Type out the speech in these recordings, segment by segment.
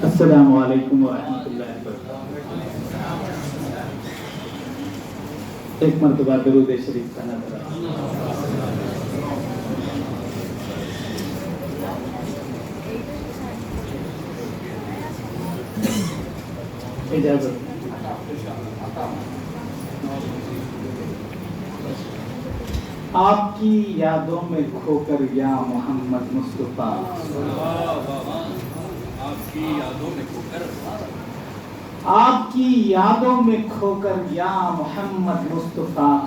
السلام علیکم ورحمۃ اللہ وبرکاتہ۔ ایک مرتبہ درود شریف کا نظرہ۔ اجازت آپ کی یادوں میں کھو کر یا محمد مصطفیٰ، آپ کی یادوں میں کھو کر یا محمد مصطفیٰ،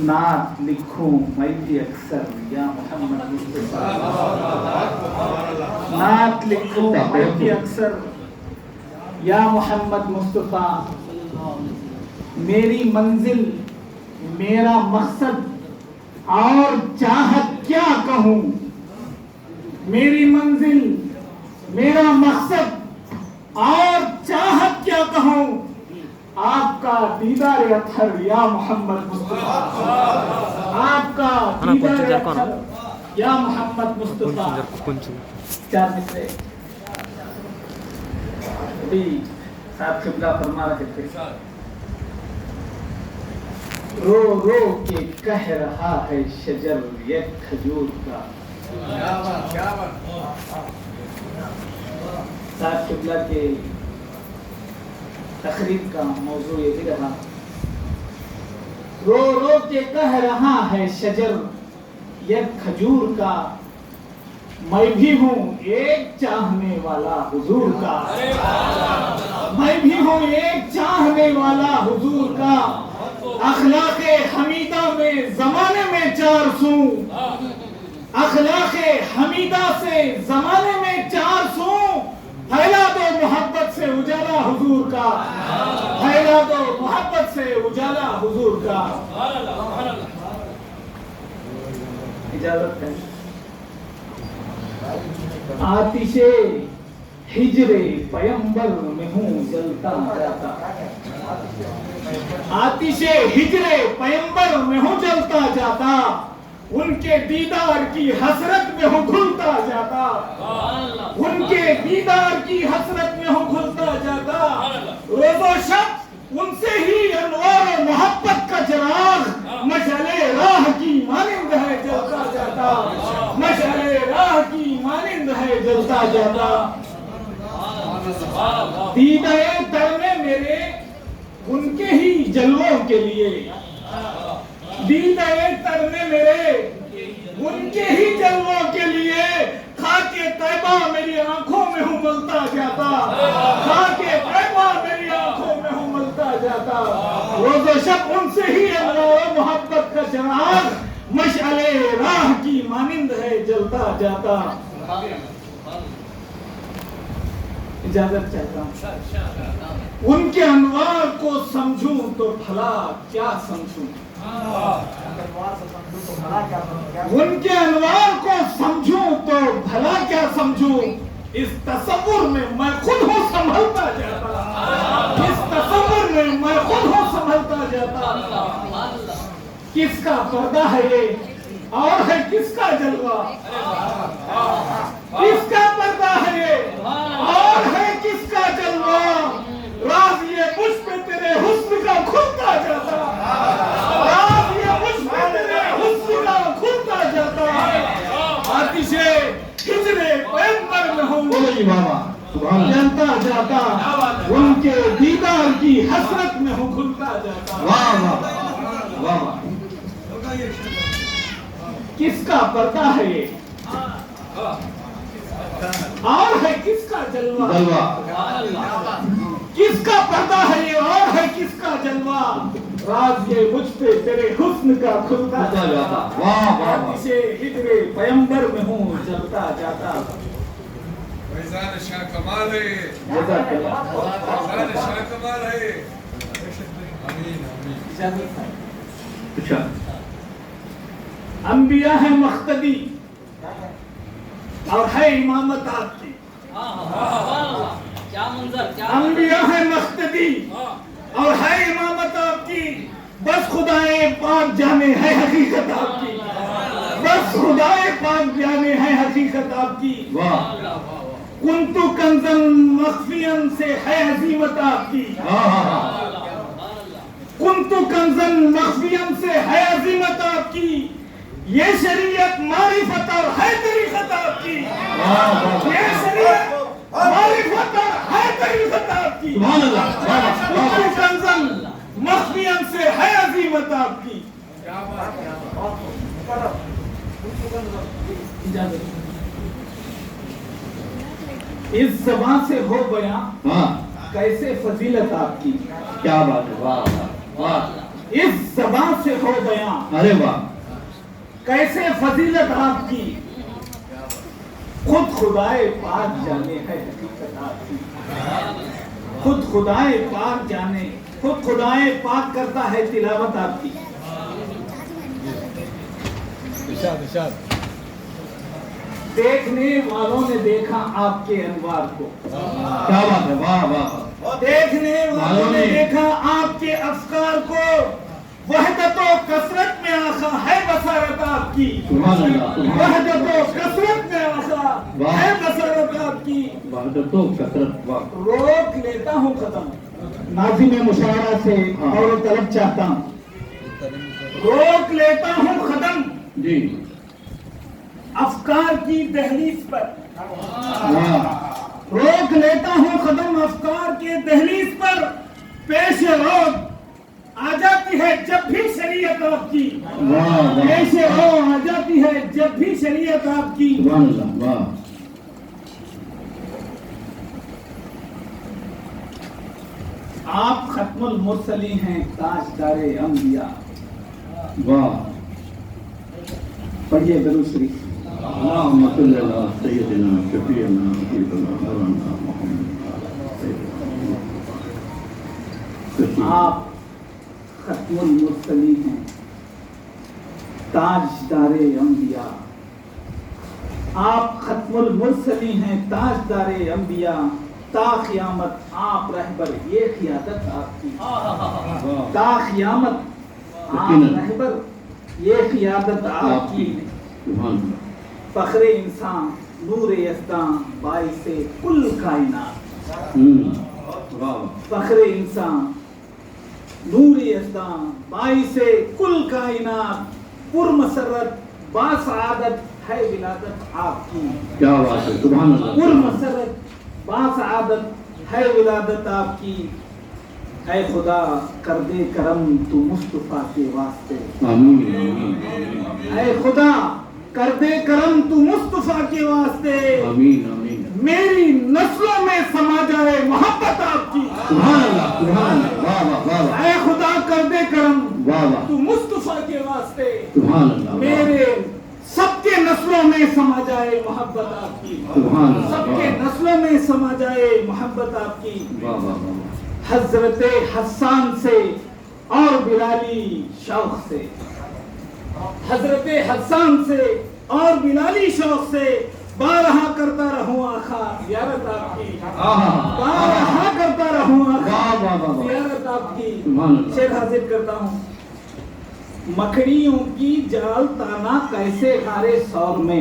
نعت لکھوں میں بھی اکثر یا محمد مصطفیٰ، نعت لکھوں میں بھی اکثر یا محمد مصطفیٰ، میری منزل میرا مقصد اور چاہت کیا کہوں، میری منزل میرا مقصد اور چاہت کیا کہوں، آپ کا دیدار اطہر یا محمد مصطفیٰ، آپ کا دیدار اطہر یا محمد مصطفیٰ۔ چار مصرے ابھی صاحب قبلہ فرما رہے تھے، رو رو کے کہہ رہا ہے شجر یک کھجور کا۔ صاحب قبلہ کے تقریب کا موضوع یہ بھی رہا، رو رو کے کہہ رہا ہے شجر یک کھجور کا، میں بھی ہوں ایک چاہنے والا حضور کا، میں بھی ہوں ایک چاہنے والا حضور کا، اخلاق حمیدہ میں زمانے میں 400، اخلاق حمیدہ سے زمانے میں 400، پھیلا دو محبت سے اجالا حضور کا، پھیلا دو محبت سے اجالا حضور کا۔ اجازت ہے۔ آتش ہجر پیمبر میں ہوں جلتا جاتا، آتش ہجر پیمبر میں ہوں جلتا جاتا، ان کے دیدار کی حسرت میں ہوں گھلتا جاتا، ان کے دیدار کی حسرت میں ہوں گھلتا جاتا، روز و شب ان سے ہی انوار محبت کا چراغ مشعل راہ کی مانند ہے جلتا جاتا، مشعل راہ کی مانند ہے جلتا جاتا۔ دیدہ تر میں میرے ان کے ہی جلووں کے لیے، دیدہ تر میں میرے ان کے ہی جلووں کے لیے، خاک طیبہ میری آنکھوں میں ہوں ملتا جاتا، خاک طیبہ میری آنکھوں میں ہوں ملتا جاتا، روز و شب ان سے ہی انوار محبت کا چراغ مشعل راہ کی مانند ہے جلتا جاتا۔ اجازت چاہتا ہوں، ان کے انوار کو سمجھوں تو بھلا کیا سمجھوں، ان کے انوار کو سمجھوں تو بھلا کیا سمجھوں، اس تصور میں میں خود ہوں سنبھلتا جاتا، اس تصور میں میں خود ہوں سنبھلتا جاتا۔ کس کا پردہ ہے یہ اور ہے کس کا جلوہ، کس کا پردہ ہے یہ اور ہے کس کا جلوہ، راز یہ مجھ پہ تیرے حسن کا کھلتا جاتا، راز یہ مجھ پہ تیرے حسن کا کھلتا جاتا، آتش ہجر پیمبر میں ہوں جلتا جاتا، ان کے دیدار کی حسرت میں ہوں کھلتا جاتا۔ کس کا پردہ ہے یہ اور ہے کس کا جلوہ، کس کا پردہ ہے یہ اور ہے کس کا جلوہ، راز یہ مجھ پہ تیرے حسن کا کھلتا جاتا، آتش ہجر پیمبر میں ہوں جلتا جاتا۔ فیضان شاہ کمال ہے، جزاک اللہ۔ فیضان شاہ کمال ہے، آمین آمین۔ اچھا، انبیاء ہے مقتدی اور ہے امامت آپ کی، انبیاء ہے مقتدی اور ہے امامت آپ کی، بس خدائے پاک جانے ہے حقیقت آپ کی، بس خدائے پاک جانے ہے حقیقت آپ کی۔ کنت کنزا مخفیا سے ہے عظیمت آپ کی، کنت کنزا مخفیا سے ہے عظیمت آپ کی، یہ شریعت معرفت اور ہے طریقت آپ کی، یہ شریعت معرفت اور ہے طریقت آپ کی، کنت کنزا مخفیا سے ہے عظیمت آپ کی۔ اس زبان سے ہو بیان کیسے فضیلت آپ کی، کیا بات ہے، واہ واہ، اس زبان سے ہو بیان ارے واہ، کیسے فضیلت آپ کی، خود خدائے پاک جانے ہے حقیقت آپ کی، خود خدائے پاک جانے، خود خدائے پاک کرتا ہے تلاوت آپ کی۔ دیکھنے والوں نے دیکھا آپ کے انوار کو، کیا بات ہے، واہ واہ، دیکھنے والوں نے دیکھا آپ کے افکار کو، وحدت و کثرت میں آخا ہے بصارت آپ کی، سبحان اللہ، وحدت و کثرت میں آخا ہے بصارت آپ کی۔ وحدت و کثرت، واہ، روک لیتا ہوں قدم، ناظم مشاعرہ سے اور طلب چاہتا ہوں، روک لیتا ہوں قدم جی، افکار کی دہلیز پر، واہ، روک لیتا ہوں قدم افکار کے دہلیز پر، پیش رو آ جاتی ہے جب بھی شریعت آپ کی، واہ واہ، پیش رو آ جاتی ہے جب بھی شریعت آپ کی۔ سبحان اللہ، واہ، آپ ختم المرسلین ہیں، تاجدار انبیاء، واہ، پڑھیے درود شریف۔ اللہم صلی علی سیدنا شفیعنا حبیبنا مولانا محمد سیدنا۔ آپ ختم المرسلین ہیں، تاجدار انبیاء، آپ ختم المرسلین ہیں، تاجدار انبیاء، تا قیامت آپ رہبر، یہ قیادت آپ کی، تا قیامت آپ رہبر، یہ قیادت آپ کی۔ سبحان اللہ، فخر انسان، نور یزداں، باعث کل کائنات، واہ، فخر انسان، نور یزداں، باعث کل کائنات، پر مسرت باسعادت ہے ولادت آپ کی، کیا بات ہے، سبحان اللہ، پر مسرت باسعادت ہے ولادت آپ کی۔ اے خدا کر دے کرم تو مصطفیٰ کے واسطے، آمین آمین اے خدا کر دے کرم تو مصطفیٰ کے واسطے، آمین آمین، میری نسلوں میں سما جائے محبت آپ کی، سبحان اللہ، سبحان اللہ، واہ واہ واہ واہ، اے خدا کر دے کرم واہ واہ، تو مصطفیٰ کے واسطے، سبحان اللہ، میرے سب کے نسلوں میں سما جائے محبت آپ کی، سبحان اللہ، سب کے نسلوں میں سما جائے محبت آپ کی۔ واہ واہ واہ، حضرت حسان سے اور بلالی شوق سے، حضرت حسان سے اور بلالی شوق سے بارہا کرتا رہوں آقا زیارت آپ کی، بارہا کرتا رہوں آقا زیارت آپ کی۔ شعر حاضر کرتا ہوں۔ مکڑیوں کی جال تانا کیسے غارے سور میں،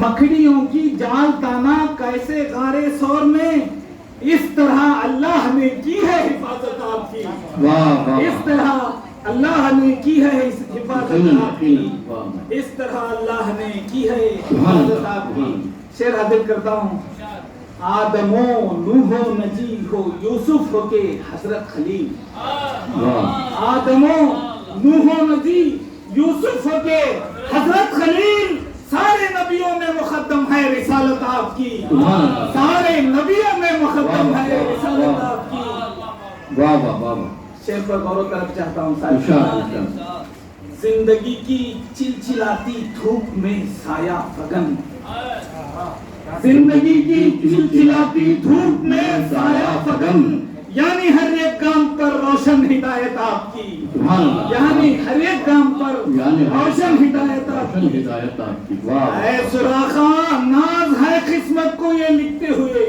مکڑیوں کی جال تانا کیسے غارے سور میں، اس طرح اللہ نے کی ہے حفاظت آپ کی، اس طرح اللہ نے کی ہے حفاظت آپ کی، اس طرح اللہ نے کی ہے حفاظت آپ کی۔ شعر حاضر کرتا ہوں۔ آدم و نوح و نجی ہو یوسف ہو کے حضرت خلیل، آدم و نوح و نجی یوسف ہو کے حضرت خلیل، سارے نبیوں میں مقدم ہے رسالت آپ کی، سارے نبیوں میں مقدم ہے رسالت آپ کی۔ واہ واہ واہ، شعر پر غور و طلب چاہتا ہوں ساتھ۔ زندگی کی چلچلاتی دھوپ میں سایہ فگن، زندگی کی چلچلاتی دھوپ میں سایہ فگن، یعنی ہر ایک کام پر روشن ہدایت آپ کی، یعنی ہر ایک کام پر روشن ہدایت آپ کی۔ اے سراخا ناز ہے قسمت کو یہ لکھتے ہوئے،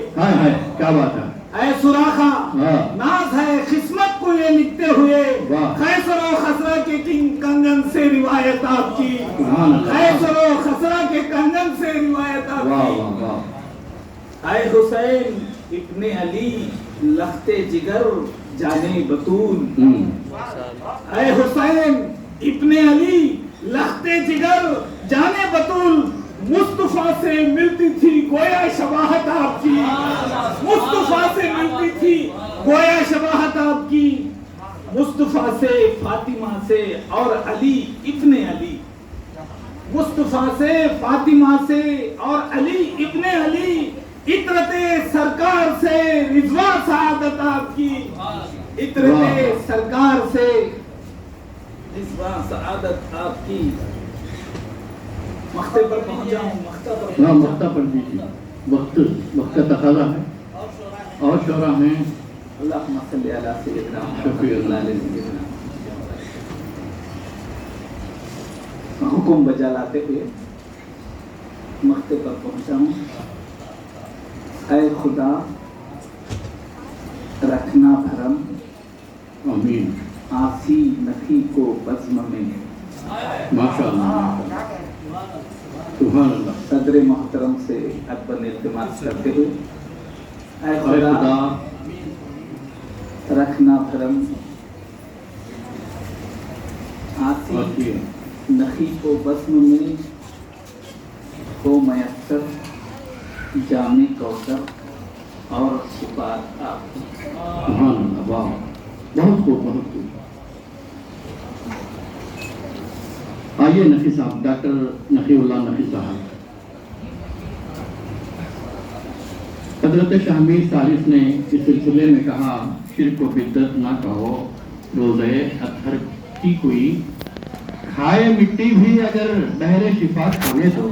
کیا بات ہے، اے سوراخا ہاں۔ ناز ہے قسمت کو یہ لکھتے ہوئے واہ۔ خیسر و خسرا کے کنگن سے روایت آپ کی، سبحان اللہ۔ خیسر و خسرا کے کنگن سے روایت آپ واہ کی۔ واہ واہ۔ اے حسین ابن علی لخت جگر جانے بطول، اے حسین ابن علی لخت جگر جانے بطول، مصطفیٰ سے ملتی تھی گویا شباہت آپ کی، مصطفیٰ سے ملتی تھی گویا شباہت آپ کی، مصطفیٰ سے فاطمہ سے اور علی ابن علی، مصطفیٰ سے فاطمہ سے اور علی ابن علی، عطرت سرکار سے رضوا سعادت آپ کی، عطرت سرکار سے رضوا سعادت آپ کی۔ مقتے پر پہنچا ہوں، مقتہ پر ہاں مقتہ پر دیجیے، وقت کا تقاضا ہے اور شعراء ہیں۔ اللہم صلی علی سیدنا شفیع اللہ محمد سیدنا۔ حکم بجا لاتے ہوئے مقتے پر پہنچا ہوں۔ اے خدا رکھنا بھرم آمین۔ آسی نفی کو بزم میں، ماشاء اللہ، سبحان اللہ۔ صدر محترم سے ادب التماس کرتے ہوئے اے اے خدا خدا رکھنا بھرم آسی آتی نخی کو بزم میں، ہو میسر جام کوثر اور صفات آپ کی۔ سبحان اللہ، واہ، بہت خوب بہت خوب۔ آئیے نقی صاحب، ڈاکٹر نقی اللہ نقی صاحب۔ حضرت شاہ میر ثالث نے اس سلسلے میں کہا، شرک و بدعت نہ کہو روزے اطہر کی کوئی، کھائے مٹی بھی اگر بہر شفا کھانے دو۔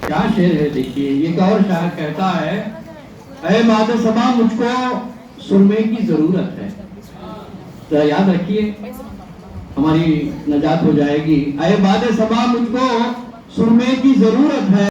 کیا شعر ہے دیکھیے، یہ ایک اور شاعر کہتا ہے، اے ماد سبا مجھ کو سرمے کی ضرورت ہے۔ تو یاد رکھیے ہماری نجات ہو جائے گی۔ اے ماد سبا مجھ کو سرمے کی ضرورت ہے۔